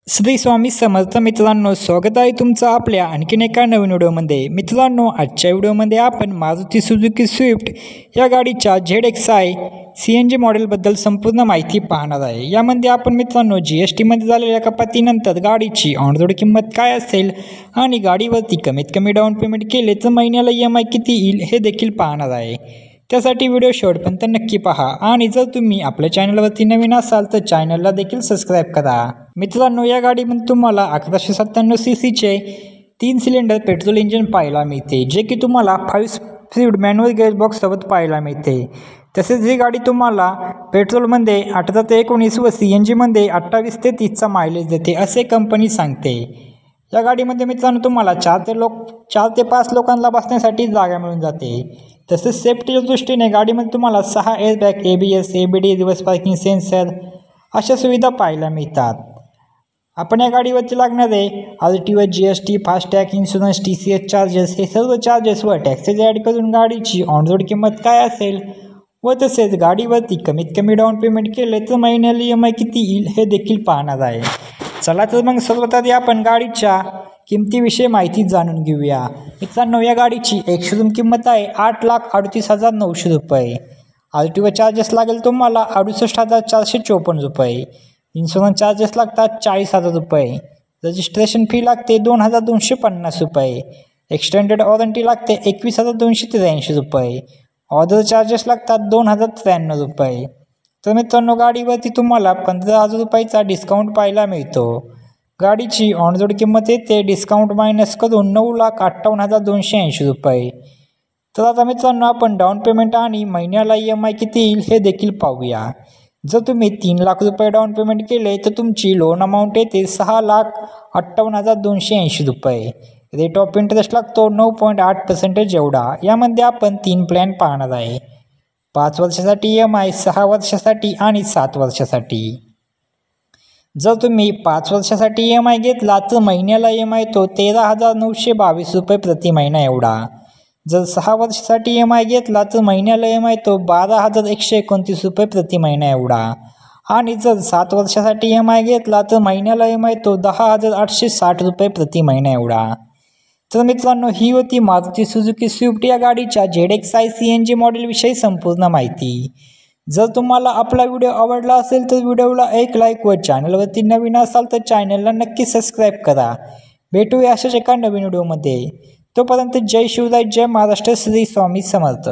श्री स्वामी समर्थ मित्रांनो, स्वागत आहे तुमचं आपल्या आणखीन एका नवीन व्हिडिओमध्ये। मित्रांनो, आजच्या व्हिडिओमध्ये आपण मारुती सुझुकी स्विफ्ट या गाडीच्या ZXi CNG मॉडेलबद्दल संपूर्ण माहिती पाहणार आहे। यामध्ये आपण मित्रांनो GSTमध्ये झालेल्या कपातीनंतर गाडीची ऑन रोड किंमत काय असेल आणि गाडीवरती कमीत कमी डाऊन पेमेंट केले तर महिन्याला EMI किती येईल हे देखील पाहणार आहे। त्यासाठी व्हिडिओ शेवटपर्यंत नक्की पहा आणि जर तुम्ही आपल्या चॅनलवरती नवीन असाल तर चॅनलला देखील सबस्क्राईब करा। मित्रांनो, या गाडीमध्ये तुम्हाला 1197 सीसीचे 3 सिलेंडर पेट्रोल इंजिन पाहायला मिळते, जे की तुम्हाला 5 स्पीड मॅन्युअल गिअरबॉक्स सोबत पाहायला मिळते। तसेच ही गाडी तुम्हाला पेट्रोलमध्ये 18 ते 19 व CNGमध्ये 28 ते 30चा मायलेज देते असे कंपनी सांगते। या गाडीमध्ये मित्रांनो तुम्हाला 4 ते 5 लोकांना बसण्यासाठी जागा मिळून जाते। तसेच सेफ्टीच्या दृष्टीने गाडीमध्ये तुम्हाला 6 airbag, ABS, ABD, reverse parking sensor अशा सुविधा पाहायला मिळतात। आपण या गाडीवरती लागणारे RTO, GST, FASTag, insurance, TCS charges हे सर्व चार्जेस व टॅक्सेस ॲड करून गाडीची ऑन रोड किंमत काय असेल व तसेच गाडीवरती कमीत कमी डाऊन पेमेंट केले तर महिन्याला EMI किती येईल हे देखील पाहणार आहे। चला तर मग सर्वात आधी आपण गाडीच्या किमतीविषयी माहिती जाणून घेऊया। मित्रांनो, या गाडीची एक शोरूम किंमत आहे 8,38,900 रुपये। RTO चार्जेस लागेल तुम्हाला 68,454 रुपये। इन्शुरन्स चार्जेस लागतात 40,000 रुपये। रजिस्ट्रेशन फी लागते 2,250 रुपये। एक्सटेंडेड वॉरंटी लागते 21,283 रुपये। ऑर्डर चार्जेस लागतात 2,093 रुपये। तर मित्रांनो, गाडीवरती तुम्हाला 15,000 रुपयाचा डिस्काउंट पाहायला मिळतो। गाडीची ऑन रोड किंमत येते डिस्काउंट मायनस करून 9,58,280 रुपये। तर आता मित्रांनो, आपण डाऊन पेमेंट आणि महिन्याला EMI किती येईल हे देखील पाहूया। जर तुम्ही 3 लाख रुपये डाऊन पेमेंट केले तर तुमची लोन अमाऊंट येते 6,58,280 रुपये। रेट ऑफ इंटरेस्ट लागतो 9.8% एवढा। यामध्ये आपण 3 प्लॅन पाहणार आहे, 5 वर्षासाठी EMI, 6 वर्षासाठी आणि 7 वर्षासाठी। जर तुम्ही 5 वर्षासाठी EMI घेतला तर महिन्याला EMI तो 13,922 रुपये प्रति महिना एवढा। जर 6 वर्षासाठी EMI घेतला तर महिन्याला EMI तो 12,129 रुपये प्रति महिना एवढा आणि जर 7 वर्षासाठी EMI घेतला तर महिन्याला EMI तो 10,860 रुपये प्रति महिना एवढा। तर मित्रांनो, ही होती मारुती सुझुकी स्विफ्ट या गाडीच्या ZXi CNG मॉडेलविषयी संपूर्ण माहिती। जर तुम्हाला आपला व्हिडिओ आवडला असेल तर व्हिडिओला एक लाईक व चॅनलवरती नवीन असाल तर चॅनलला नक्की सबस्क्राईब करा। भेटूया अशाच एका नवीन व्हिडिओमध्ये। तोपर्यंत जय शिवराय, जय महाराष्ट्र, श्री स्वामी समर्थ।